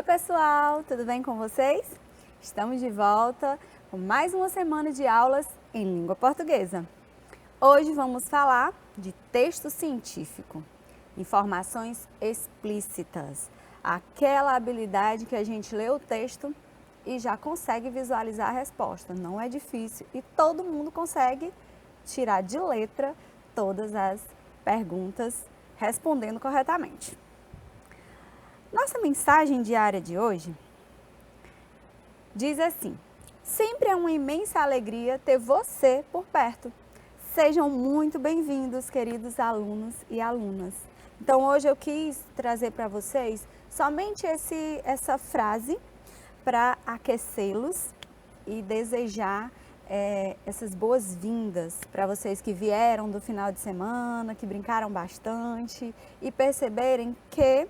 Oi pessoal, tudo bem com vocês? Estamos de volta com mais uma semana de aulas em língua portuguesa. Hoje vamos falar de texto científico, informações explícitas, aquela habilidade que a gente lê o texto e já consegue visualizar a resposta. Não é difícil e todo mundo consegue tirar de letra todas as perguntas respondendo corretamente. Nossa mensagem diária de hoje diz assim: sempre é uma imensa alegria ter você por perto. Sejam muito bem-vindos, queridos alunos e alunas. Então hoje eu quis trazer para vocês somente essa frase para aquecê-los e desejar essas boas-vindas para vocês que vieram do final de semana, que brincaram bastante e perceberem que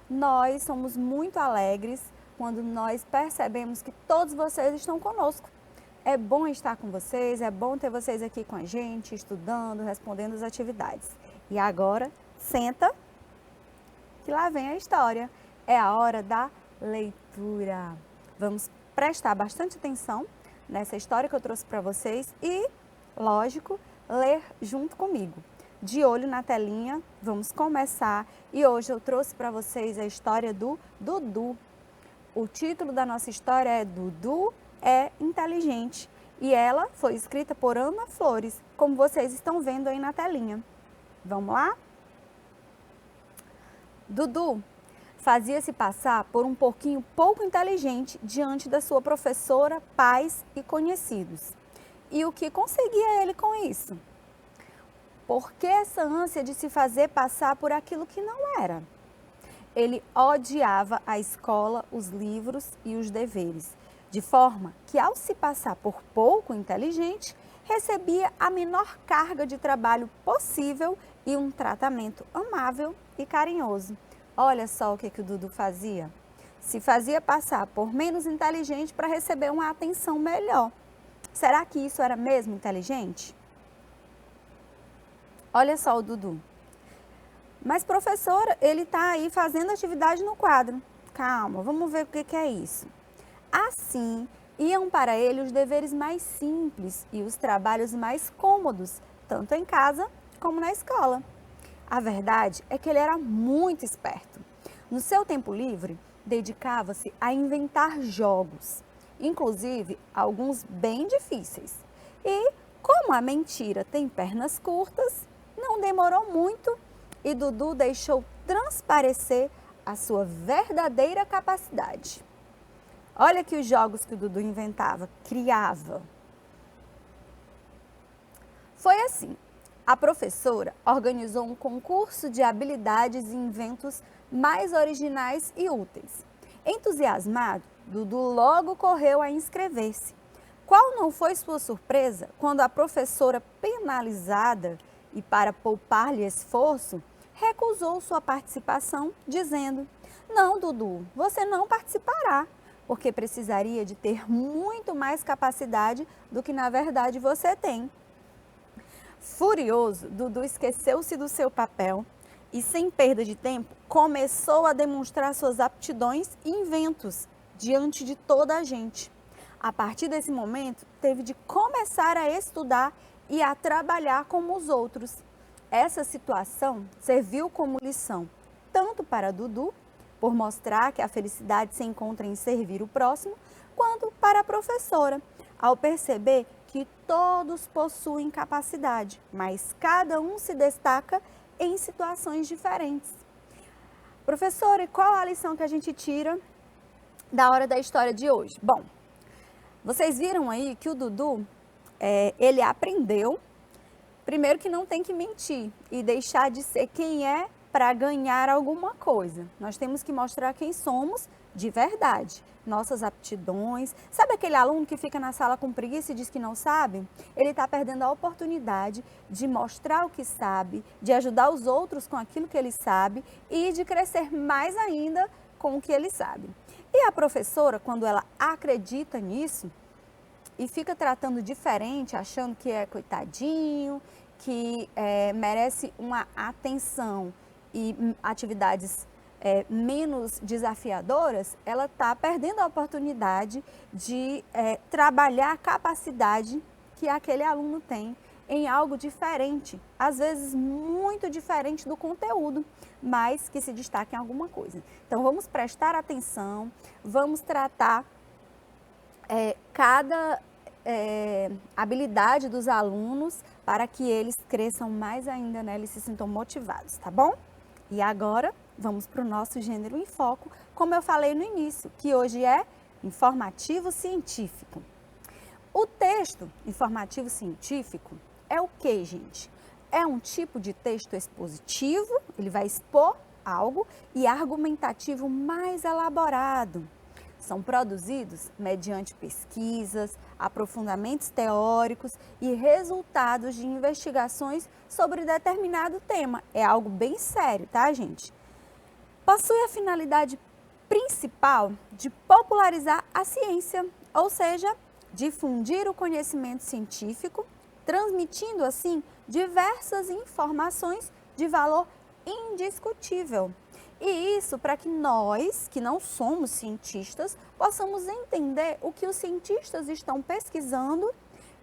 nós somos muito alegres quando nós percebemos que todos vocês estão conosco. É bom estar com vocês, é bom ter vocês aqui com a gente, estudando, respondendo as atividades. E agora, senta, que lá vem a história. É a hora da leitura. Vamos prestar bastante atenção nessa história que eu trouxe para vocês e, lógico, ler junto comigo. De olho na telinha, vamos começar. E hoje eu trouxe para vocês a história do Dudu. O título da nossa história é Dudu é Inteligente. E ela foi escrita por Ana Flores, como vocês estão vendo aí na telinha. Vamos lá? Dudu fazia-se passar por um porquinho pouco inteligente diante da sua professora, pais e conhecidos. E o que conseguia ele com isso? Por que essa ânsia de se fazer passar por aquilo que não era? Ele odiava a escola, os livros e os deveres, de forma que, ao se passar por pouco inteligente, recebia a menor carga de trabalho possível e um tratamento amável e carinhoso. Olha só o que o Dudu fazia. Se fazia passar por menos inteligente para receber uma atenção melhor. Será que isso era mesmo inteligente? Olha só o Dudu. Mas professora, ele está aí fazendo atividade no quadro. Calma, vamos ver o que é isso. Assim, iam para ele os deveres mais simples e os trabalhos mais cômodos, tanto em casa como na escola. A verdade é que ele era muito esperto. No seu tempo livre, dedicava-se a inventar jogos, inclusive alguns bem difíceis. E, como a mentira tem pernas curtas, não demorou muito e Dudu deixou transparecer a sua verdadeira capacidade. Olha aqui os jogos que o Dudu inventava, criava. Foi assim, a professora organizou um concurso de habilidades e inventos mais originais e úteis. Entusiasmado, Dudu logo correu a inscrever-se. Qual não foi sua surpresa quando a professora, penalizada e para poupar-lhe esforço, recusou sua participação, dizendo: "Não, Dudu, você não participará, porque precisaria de ter muito mais capacidade do que na verdade você tem." Furioso, Dudu esqueceu-se do seu papel e, sem perda de tempo, começou a demonstrar suas aptidões e inventos diante de toda a gente. A partir desse momento, teve de começar a estudar e a trabalhar como os outros. Essa situação serviu como lição tanto para Dudu, por mostrar que a felicidade se encontra em servir o próximo, quanto para a professora, ao perceber que todos possuem capacidade, mas cada um se destaca em situações diferentes. Professora, e qual a lição que a gente tira da hora da história de hoje? Bom, vocês viram aí que o Dudu, ele aprendeu, primeiro, que não tem que mentir e deixar de ser quem é para ganhar alguma coisa. Nós temos que mostrar quem somos de verdade, nossas aptidões. Sabe aquele aluno que fica na sala com preguiça e diz que não sabe? Ele está perdendo a oportunidade de mostrar o que sabe, de ajudar os outros com aquilo que ele sabe e de crescer mais ainda com o que ele sabe. E a professora, quando ela acredita nisso, e fica tratando diferente, achando que é coitadinho, que merece uma atenção e atividades menos desafiadoras, ela está perdendo a oportunidade de trabalhar a capacidade que aquele aluno tem em algo diferente, às vezes muito diferente do conteúdo, mas que se destaque em alguma coisa. Então vamos prestar atenção, vamos tratar cada habilidade dos alunos para que eles cresçam mais ainda, né? Eles se sintam motivados, tá bom? E agora vamos para o nosso gênero em foco, como eu falei no início, que hoje é informativo científico. O texto informativo científico é o que, gente? É um tipo de texto expositivo, ele vai expor algo, e argumentativo mais elaborado. São produzidos mediante pesquisas, aprofundamentos teóricos e resultados de investigações sobre determinado tema. É algo bem sério, tá, gente? Possui a finalidade principal de popularizar a ciência, ou seja, difundir o conhecimento científico, transmitindo assim diversas informações de valor indiscutível. E isso para que nós, que não somos cientistas, possamos entender o que os cientistas estão pesquisando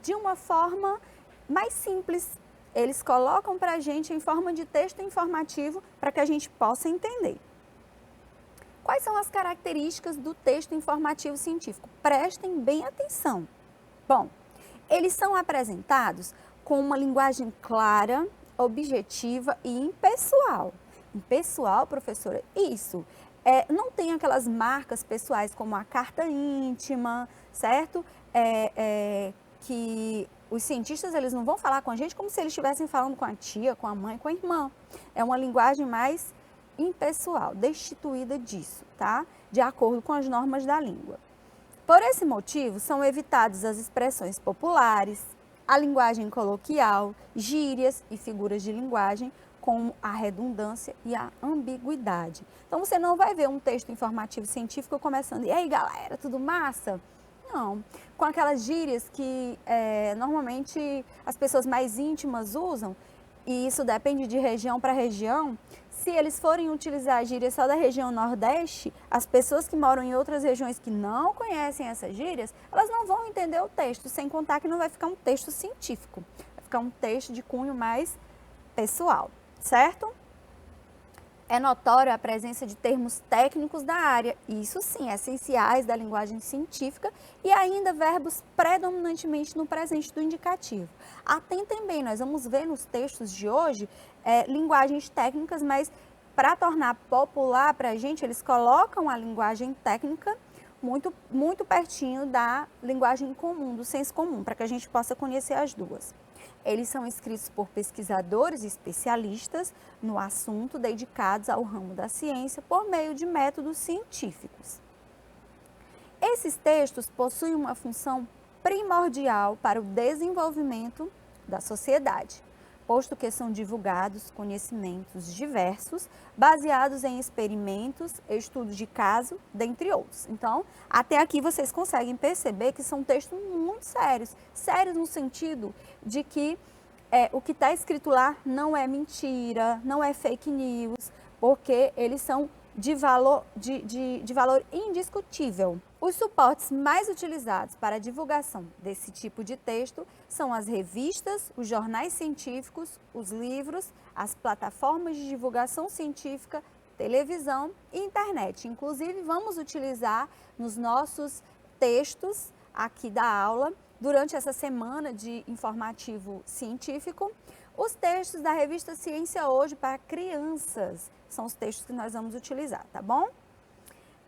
de uma forma mais simples. Eles colocam para a gente em forma de texto informativo para que a gente possa entender. Quais são as características do texto informativo científico? Prestem bem atenção. Bom, eles são apresentados com uma linguagem clara, objetiva e impessoal. Impessoal, professora? Isso. Não tem aquelas marcas pessoais como a carta íntima, certo? Que os cientistas eles não vão falar com a gente como se eles estivessem falando com a tia, com a mãe, com a irmã. É uma linguagem mais impessoal, destituída disso, tá? De acordo com as normas da língua. Por esse motivo, são evitadas as expressões populares, a linguagem coloquial, gírias e figuras de linguagem, como a redundância e a ambiguidade. Então, você não vai ver um texto informativo científico começando, e aí, galera, tudo massa? Não, com aquelas gírias que normalmente as pessoas mais íntimas usam, e isso depende de região para região. Se eles forem utilizar a gíria só da região Nordeste, as pessoas que moram em outras regiões que não conhecem essas gírias, elas não vão entender o texto, sem contar que não vai ficar um texto científico, vai ficar um texto de cunho mais pessoal, certo? É notória a presença de termos técnicos da área, isso sim, essenciais da linguagem científica, e ainda verbos predominantemente no presente do indicativo. Atentem bem, nós vamos ver nos textos de hoje linguagens técnicas, mas para tornar popular para a gente, eles colocam a linguagem técnica muito, muito pertinho da linguagem comum, do senso comum, para que a gente possa conhecer as duas. Eles são escritos por pesquisadores e especialistas no assunto dedicados ao ramo da ciência por meio de métodos científicos. Esses textos possuem uma função primordial para o desenvolvimento da sociedade, posto que são divulgados conhecimentos diversos, baseados em experimentos, estudos de caso, dentre outros. Então, até aqui vocês conseguem perceber que são textos muito sérios. Sérios no sentido de que o que está escrito lá não é mentira, não é fake news, porque eles são de valor indiscutível. Os suportes mais utilizados para a divulgação desse tipo de texto são as revistas, os jornais científicos, os livros, as plataformas de divulgação científica, televisão e internet. Inclusive, vamos utilizar nos nossos textos aqui da aula, durante essa semana de informativo científico, os textos da revista Ciência Hoje para crianças. São os textos que nós vamos utilizar, tá bom?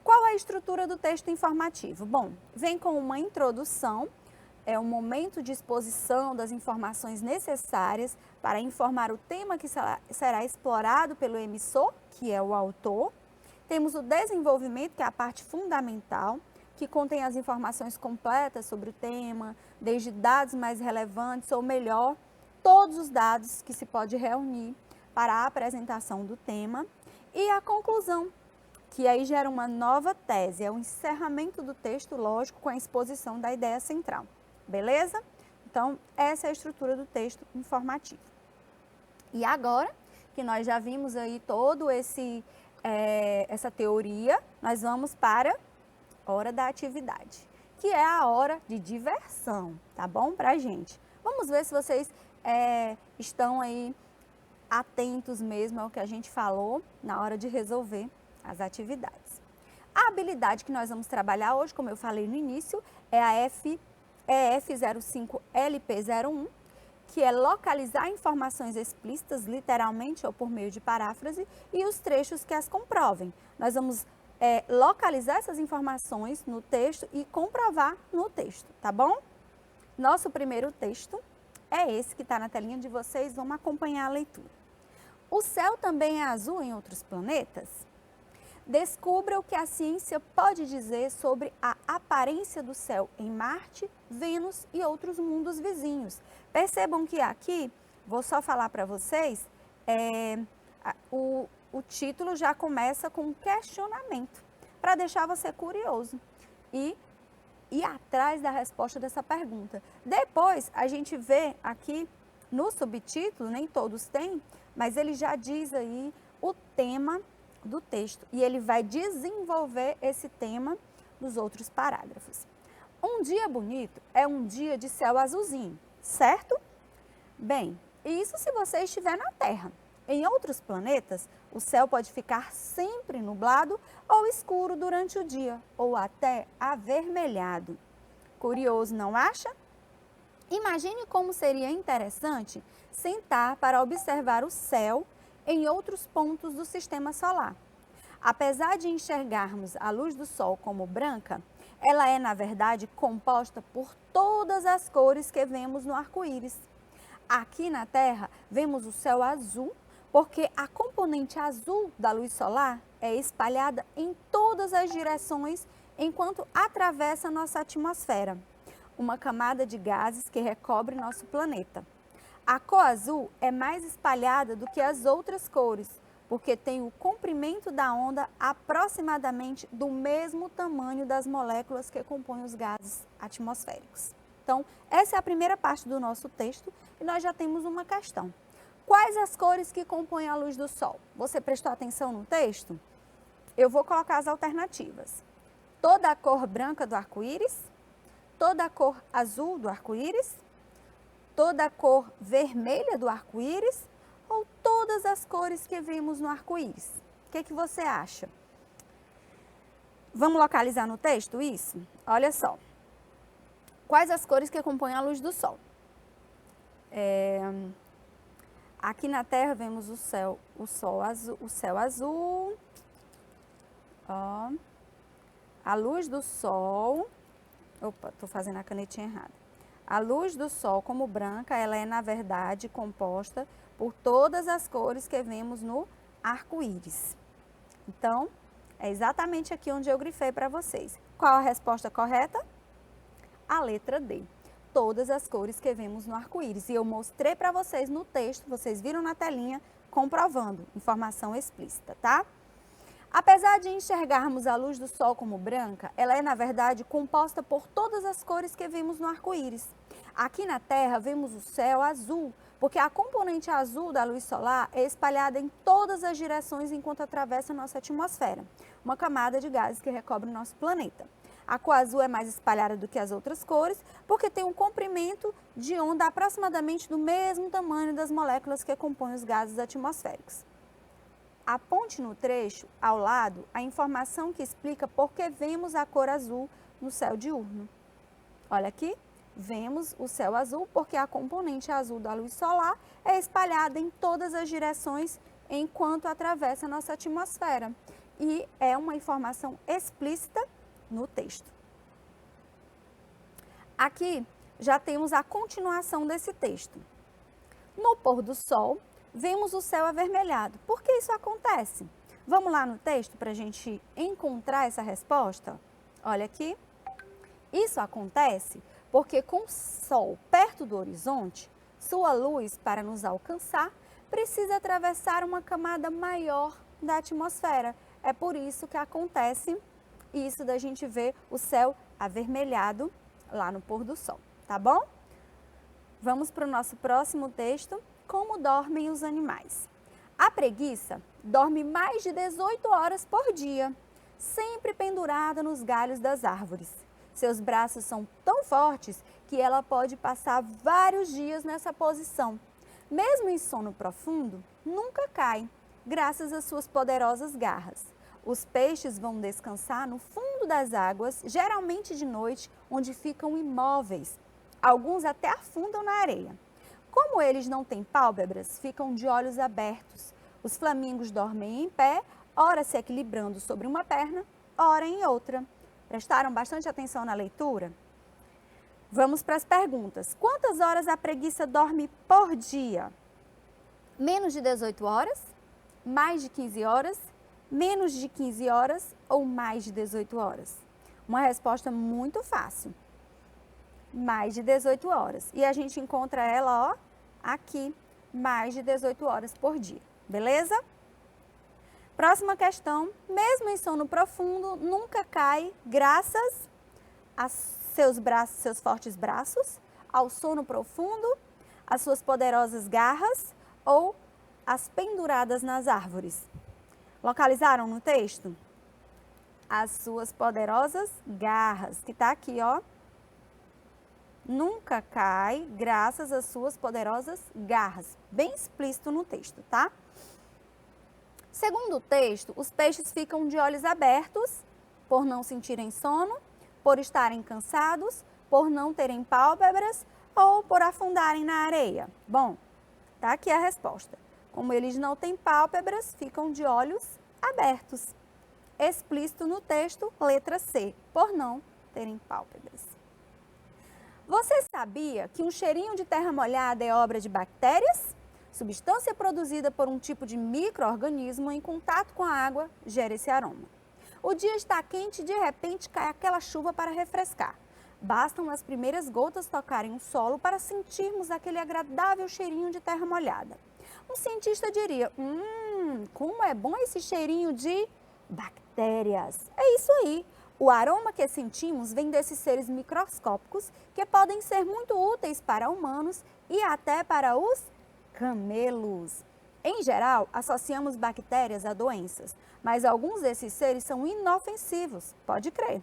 Qual a estrutura do texto informativo? Bom, vem com uma introdução, é um momento de exposição das informações necessárias para informar o tema que será explorado pelo emissor, que é o autor. Temos o desenvolvimento, que é a parte fundamental, que contém as informações completas sobre o tema, desde dados mais relevantes, ou melhor, todos os dados que se pode reunir para a apresentação do tema. E a conclusão, que aí gera uma nova tese, é o encerramento do texto, lógico, com a exposição da ideia central. Beleza? Então, essa é a estrutura do texto informativo. E agora, que nós já vimos aí todo esse essa teoria, nós vamos para hora da atividade, que é a hora de diversão, tá bom pra gente? Vamos ver se vocês estão aí atentos mesmo ao que a gente falou na hora de resolver as atividades. A habilidade que nós vamos trabalhar hoje, como eu falei no início, é a EF05LP01, que é localizar informações explícitas, literalmente ou por meio de paráfrase, e os trechos que as comprovem. Nós vamos localizar essas informações no texto e comprovar no texto, tá bom? Nosso primeiro texto é esse que está na telinha de vocês, vamos acompanhar a leitura. O céu também é azul em outros planetas? Descubra o que a ciência pode dizer sobre a aparência do céu em Marte, Vênus e outros mundos vizinhos. Percebam que aqui, vou só falar para vocês, o título já começa com um questionamento, para deixar você curioso e ir atrás da resposta dessa pergunta. Depois, a gente vê aqui no subtítulo, nem todos têm, mas ele já diz aí o tema do texto e ele vai desenvolver esse tema nos outros parágrafos. Um dia bonito é um dia de céu azulzinho, certo? Bem, isso se você estiver na Terra. Em outros planetas, o céu pode ficar sempre nublado ou escuro durante o dia, ou até avermelhado. Curioso, não acha? Imagine como seria interessante sentar para observar o céu em outros pontos do sistema solar. Apesar de enxergarmos a luz do Sol como branca, ela é, na verdade, composta por todas as cores que vemos no arco-íris. Aqui na Terra, vemos o céu azul, porque a componente azul da luz solar é espalhada em todas as direções enquanto atravessa nossa atmosfera, uma camada de gases que recobre nosso planeta. A cor azul é mais espalhada do que as outras cores, porque tem o comprimento da onda aproximadamente do mesmo tamanho das moléculas que compõem os gases atmosféricos. Então, essa é a primeira parte do nosso texto e nós já temos uma questão. Quais as cores que compõem a luz do Sol? Você prestou atenção no texto? Eu vou colocar as alternativas. Toda a cor branca do arco-íris, toda a cor azul do arco-íris, toda a cor vermelha do arco-íris ou todas as cores que vimos no arco-íris? O que você acha? Vamos localizar no texto isso? Olha só. Quais as cores que compõem a luz do Sol? Aqui na Terra vemos o céu azul, ó, a luz do Sol, opa, estou fazendo a canetinha errada. A luz do Sol como branca, ela é na verdade composta por todas as cores que vemos no arco-íris. Então, é exatamente aqui onde eu grifei para vocês. Qual a resposta correta? A letra D. Todas as cores que vemos no arco-íris. E eu mostrei para vocês no texto, vocês viram na telinha, comprovando, informação explícita, tá? Apesar de enxergarmos a luz do Sol como branca, ela é, na verdade, composta por todas as cores que vemos no arco-íris. Aqui na Terra, vemos o céu azul, porque a componente azul da luz solar é espalhada em todas as direções enquanto atravessa a nossa atmosfera, uma camada de gases que recobre o nosso planeta. A cor azul é mais espalhada do que as outras cores, porque tem um comprimento de onda aproximadamente do mesmo tamanho das moléculas que compõem os gases atmosféricos. Aponte no trecho, ao lado, a informação que explica por que vemos a cor azul no céu diurno. Olha aqui, vemos o céu azul porque a componente azul da luz solar é espalhada em todas as direções enquanto atravessa a nossa atmosfera. E é uma informação explícita no texto. Aqui já temos a continuação desse texto. No pôr do sol, vemos o céu avermelhado. Por que isso acontece? Vamos lá no texto para a gente encontrar essa resposta? Olha aqui. Isso acontece porque com o sol perto do horizonte, sua luz, para nos alcançar, precisa atravessar uma camada maior da atmosfera. É por isso que acontece isso da gente ver o céu avermelhado lá no pôr do sol, tá bom? Vamos para o nosso próximo texto. Como dormem os animais? A preguiça dorme mais de 18 horas por dia, sempre pendurada nos galhos das árvores. Seus braços são tão fortes que ela pode passar vários dias nessa posição. Mesmo em sono profundo, nunca cai, graças às suas poderosas garras. Os peixes vão descansar no fundo das águas, geralmente de noite, onde ficam imóveis. Alguns até afundam na areia. Como eles não têm pálpebras, ficam de olhos abertos. Os flamingos dormem em pé, ora se equilibrando sobre uma perna, ora em outra. Prestaram bastante atenção na leitura? Vamos para as perguntas. Quantas horas a preguiça dorme por dia? Menos de 18 horas? Mais de 15 horas? Menos de 15 horas ou mais de 18 horas? Uma resposta muito fácil. Mais de 18 horas. E a gente encontra ela, ó, aqui, mais de 18 horas por dia. Beleza? Próxima questão. Mesmo em sono profundo, nunca cai graças a seus fortes braços, ao sono profundo, às suas poderosas garras ou às penduradas nas árvores. Localizaram no texto? As suas poderosas garras, que está aqui, ó. Nunca cai graças às suas poderosas garras. Bem explícito no texto, tá? Segundo o texto, os peixes ficam de olhos abertos por não sentirem sono, por estarem cansados, por não terem pálpebras ou por afundarem na areia. Bom, tá aqui a resposta. Como eles não têm pálpebras, ficam de olhos abertos. Explícito no texto, letra C, por não terem pálpebras. Você sabia que um cheirinho de terra molhada é obra de bactérias? Substância produzida por um tipo de micro-organismo em contato com a água gera esse aroma. O dia está quente e de repente cai aquela chuva para refrescar. Bastam as primeiras gotas tocarem o solo para sentirmos aquele agradável cheirinho de terra molhada. Um cientista diria, como é bom esse cheirinho de bactérias. É isso aí. O aroma que sentimos vem desses seres microscópicos que podem ser muito úteis para humanos e até para os camelos. Em geral, associamos bactérias a doenças, mas alguns desses seres são inofensivos, pode crer.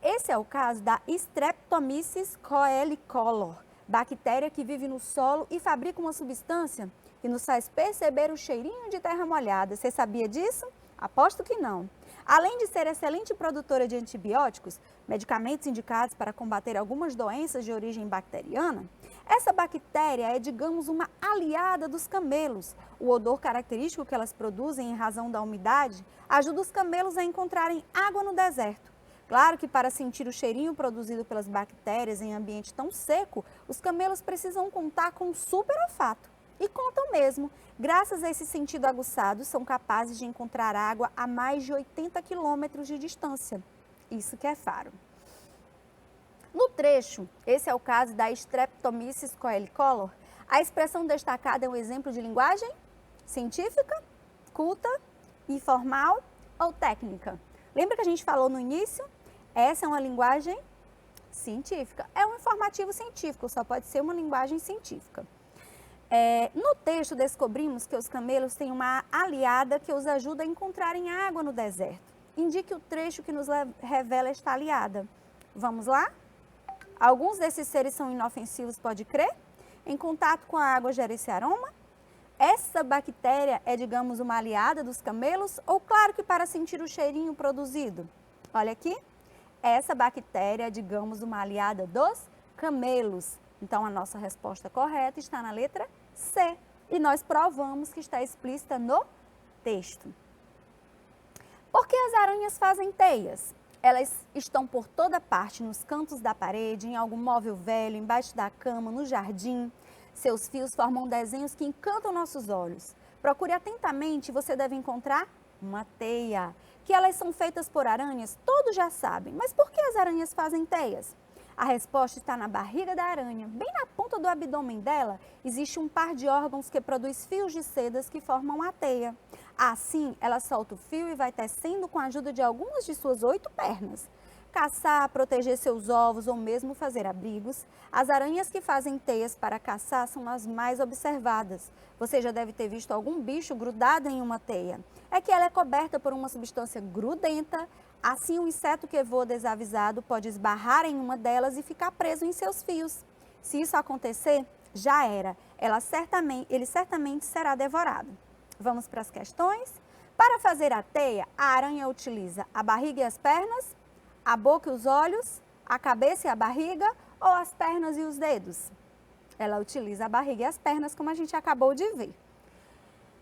Esse é o caso da Streptomyces coelicolor, bactéria que vive no solo e fabrica uma substância que nos faz perceber o cheirinho de terra molhada. Você sabia disso? Aposto que não. Além de ser excelente produtora de antibióticos, medicamentos indicados para combater algumas doenças de origem bacteriana, essa bactéria é, digamos, uma aliada dos camelos. O odor característico que elas produzem em razão da umidade ajuda os camelos a encontrarem água no deserto. Claro que para sentir o cheirinho produzido pelas bactérias em ambiente tão seco, os camelos precisam contar com um super olfato. E contam mesmo, graças a esse sentido aguçado, são capazes de encontrar água a mais de 80 quilômetros de distância. Isso que é faro. No trecho, esse é o caso da Streptomyces coelicolor, a expressão destacada é um exemplo de linguagem científica, culta, informal ou técnica. Lembra que a gente falou no início? Essa é uma linguagem científica. É um informativo científico, só pode ser uma linguagem científica. No texto, descobrimos que os camelos têm uma aliada que os ajuda a encontrarem água no deserto. Indique o trecho que nos revela esta aliada. Vamos lá? Alguns desses seres são inofensivos, pode crer? Em contato com a água gera esse aroma? Essa bactéria é, digamos, uma aliada dos camelos ou claro que para sentir o cheirinho produzido? Olha aqui. Essa bactéria é, digamos, uma aliada dos camelos. Então, a nossa resposta correta está na letra C. E nós provamos que está explícita no texto. Por que as aranhas fazem teias? Elas estão por toda parte, nos cantos da parede, em algum móvel velho, embaixo da cama, no jardim. Seus fios formam desenhos que encantam nossos olhos. Procure atentamente e você deve encontrar uma teia. Que elas são feitas por aranhas, todos já sabem. Mas por que as aranhas fazem teias? A resposta está na barriga da aranha. Bem na ponta do abdômen dela, existe um par de órgãos que produz fios de sedas que formam a teia. Assim, ela solta o fio e vai tecendo com a ajuda de algumas de suas 8 pernas. caçar, proteger seus ovos ou mesmo fazer abrigos, as aranhas que fazem teias para caçar são as mais observadas. Você já deve ter visto algum bicho grudado em uma teia. É que ela é coberta por uma substância grudenta, assim o inseto que voa desavisado pode esbarrar em uma delas e ficar preso em seus fios. Se isso acontecer, já era. Ele certamente será devorado. Vamos para as questões? Para fazer a teia, a aranha utiliza a barriga e as pernas, a boca e os olhos, a cabeça e a barriga ou as pernas e os dedos? Ela utiliza a barriga e as pernas, como a gente acabou de ver.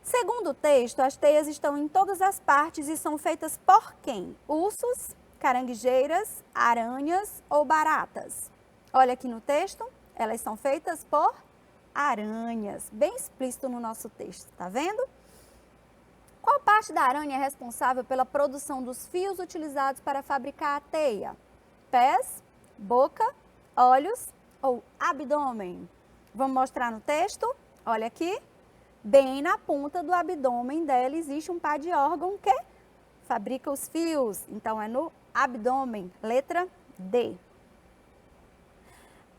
Segundo o texto, as teias estão em todas as partes e são feitas por quem? Ursos, caranguejeiras, aranhas ou baratas? Olha aqui no texto, elas são feitas por aranhas, bem explícito no nosso texto, tá vendo? Qual parte da aranha é responsável pela produção dos fios utilizados para fabricar a teia? Pés, boca, olhos ou abdômen? Vamos mostrar no texto? Olha aqui. Bem na ponta do abdômen dela existe um par de órgão que fabrica os fios. Então, é no abdômen. Letra D.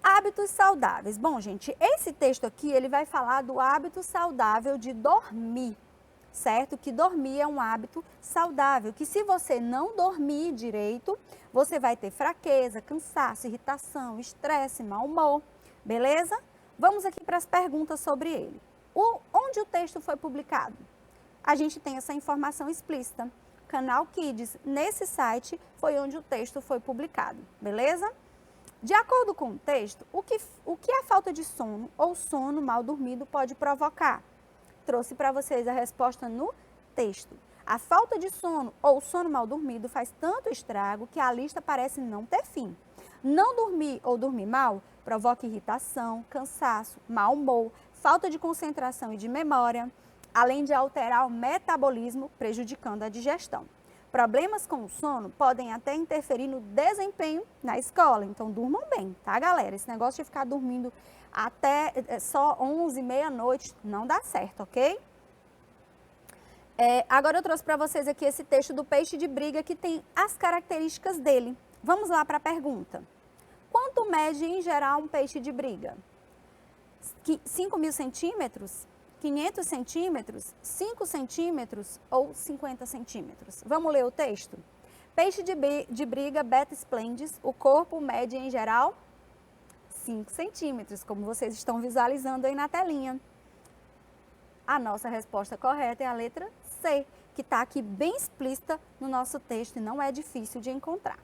Hábitos saudáveis. Bom, gente, esse texto aqui, ele vai falar do hábito saudável de dormir. Certo? Que dormir é um hábito saudável, que se você não dormir direito, você vai ter fraqueza, cansaço, irritação, estresse, mau humor, beleza? Vamos aqui para as perguntas sobre ele. Onde o texto foi publicado? A gente tem essa informação explícita. Canal Kids, nesse site, foi onde o texto foi publicado, beleza? De acordo com o texto, o que a falta de sono ou sono mal dormido pode provocar? Trouxe para vocês a resposta no texto. A falta de sono ou sono mal dormido faz tanto estrago que a lista parece não ter fim. Não dormir ou dormir mal provoca irritação, cansaço, mau humor, falta de concentração e de memória, além de alterar o metabolismo, prejudicando a digestão. Problemas com o sono podem até interferir no desempenho na escola, então durmam bem, tá, galera? Esse negócio de ficar dormindo até só 11, meia-noite, não dá certo, ok? Agora eu trouxe para vocês aqui esse texto do peixe de briga que tem as características dele. Vamos lá para a pergunta. Quanto mede em geral um peixe de briga? 5.000 centímetros? 500 centímetros, 5 centímetros ou 50 centímetros? Vamos ler o texto? Peixe de briga beta splendens, o corpo mede em geral 5 centímetros, como vocês estão visualizando aí na telinha. A nossa resposta correta é a letra C, que está aqui bem explícita no nosso texto e não é difícil de encontrar.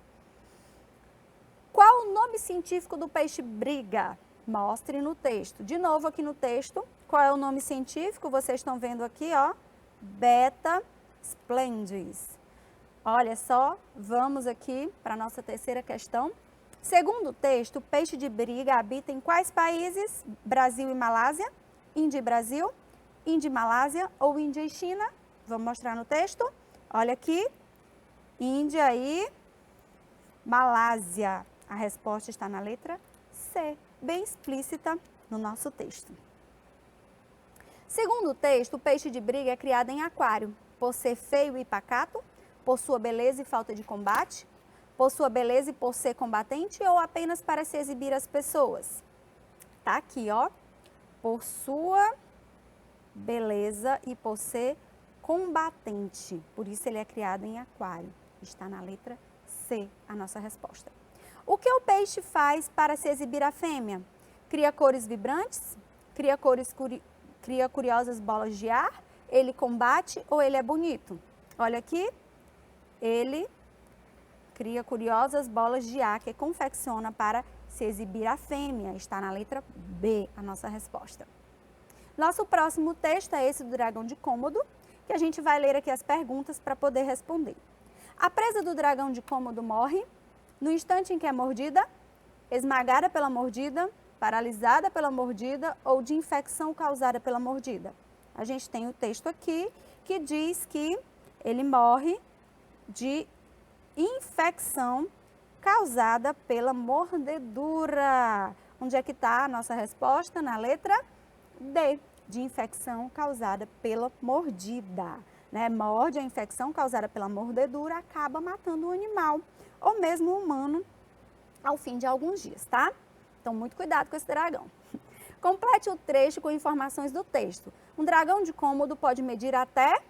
Qual o nome científico do peixe briga? Mostre no texto. De novo aqui no texto, qual é o nome científico? Vocês estão vendo aqui, ó, beta splendens. Olha só, vamos aqui para a nossa terceira questão. Segundo o texto, o peixe de briga habita em quais países? Brasil e Malásia, Índia e Brasil, Índia e Malásia ou Índia e China? Vamos mostrar no texto. Olha aqui, Índia e Malásia. A resposta está na letra C, bem explícita no nosso texto. Segundo o texto, o peixe de briga é criado em aquário, por ser feio e pacato, por sua beleza e falta de combate, por sua beleza e por ser combatente ou apenas para se exibir às pessoas? Tá aqui, ó, por sua beleza e por ser combatente. Por isso ele é criado em aquário. Está na letra C, a nossa resposta. O que o peixe faz para se exibir à fêmea? Cria cores vibrantes? Cria curiosas bolas de ar? Ele combate ou ele é bonito? Olha aqui, ele cria curiosas bolas de ar que confecciona para se exibir à fêmea. Está na letra B, a nossa resposta. Nosso próximo texto é esse do dragão de Cômodo, que a gente vai ler aqui as perguntas para poder responder. A presa do dragão de Cômodo morre no instante em que é mordida, esmagada pela mordida, paralisada pela mordida ou de infecção causada pela mordida. A gente tem o texto aqui que diz que ele morre de infecção causada pela mordedura. Onde é que está a nossa resposta? Na letra D, de infecção causada pela mordida. né, morde, a infecção causada pela mordedura acaba matando o animal ou mesmo o humano ao fim de alguns dias, tá? Então, muito cuidado com esse dragão. Complete o trecho com informações do texto. Um dragão de cômodo pode medir até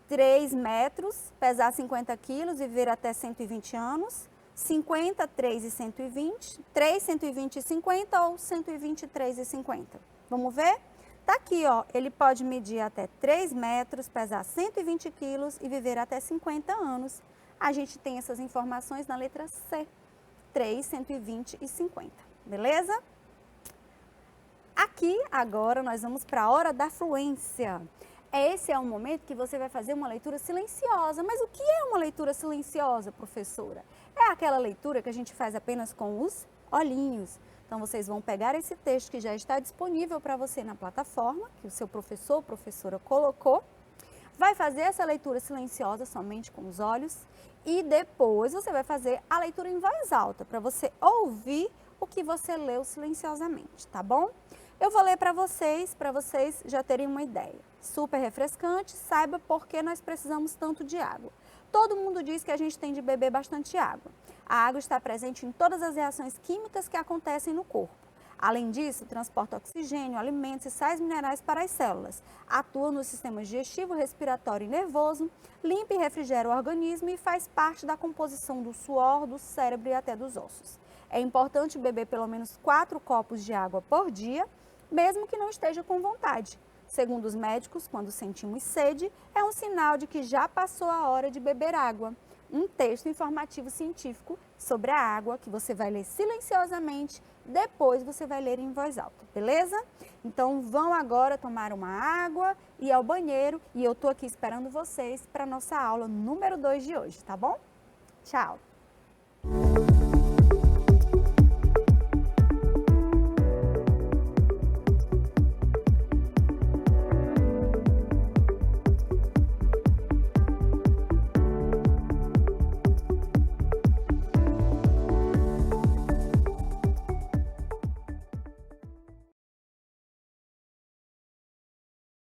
3 metros, pesar 50 quilos e viver até 120 anos. 50, 3 e 120, 3, 120 e 50 ou 123 e 50. Vamos ver? Tá aqui, ó, ele pode medir até 3 metros, pesar 120 quilos e viver até 50 anos. A gente tem essas informações na letra C, 3, 120 e 50, beleza? Aqui, agora, nós vamos para a hora da fluência. Esse é o momento que você vai fazer uma leitura silenciosa. Mas o que é uma leitura silenciosa, professora? É aquela leitura que a gente faz apenas com os olhinhos. Então, vocês vão pegar esse texto que já está disponível para você na plataforma, que o seu professor ou professora colocou, vai fazer essa leitura silenciosa somente com os olhos e depois você vai fazer a leitura em voz alta, para você ouvir o que você leu silenciosamente, tá bom? Eu vou ler para vocês já terem uma ideia. Super refrescante, saiba por que nós precisamos tanto de água. Todo mundo diz que a gente tem de beber bastante água. A água está presente em todas as reações químicas que acontecem no corpo. Além disso, transporta oxigênio, alimentos e sais minerais para as células. Atua no sistema digestivo, respiratório e nervoso, limpa e refrigera o organismo e faz parte da composição do suor, do cérebro e até dos ossos. É importante beber pelo menos 4 copos de água por dia, mesmo que não esteja com vontade. Segundo os médicos, quando sentimos sede, é um sinal de que já passou a hora de beber água. Um texto informativo científico sobre a água que você vai ler silenciosamente, depois você vai ler em voz alta, beleza? Então vão agora tomar uma água e ir ao banheiro e eu estou aqui esperando vocês para a nossa aula número 2 de hoje, tá bom? Tchau!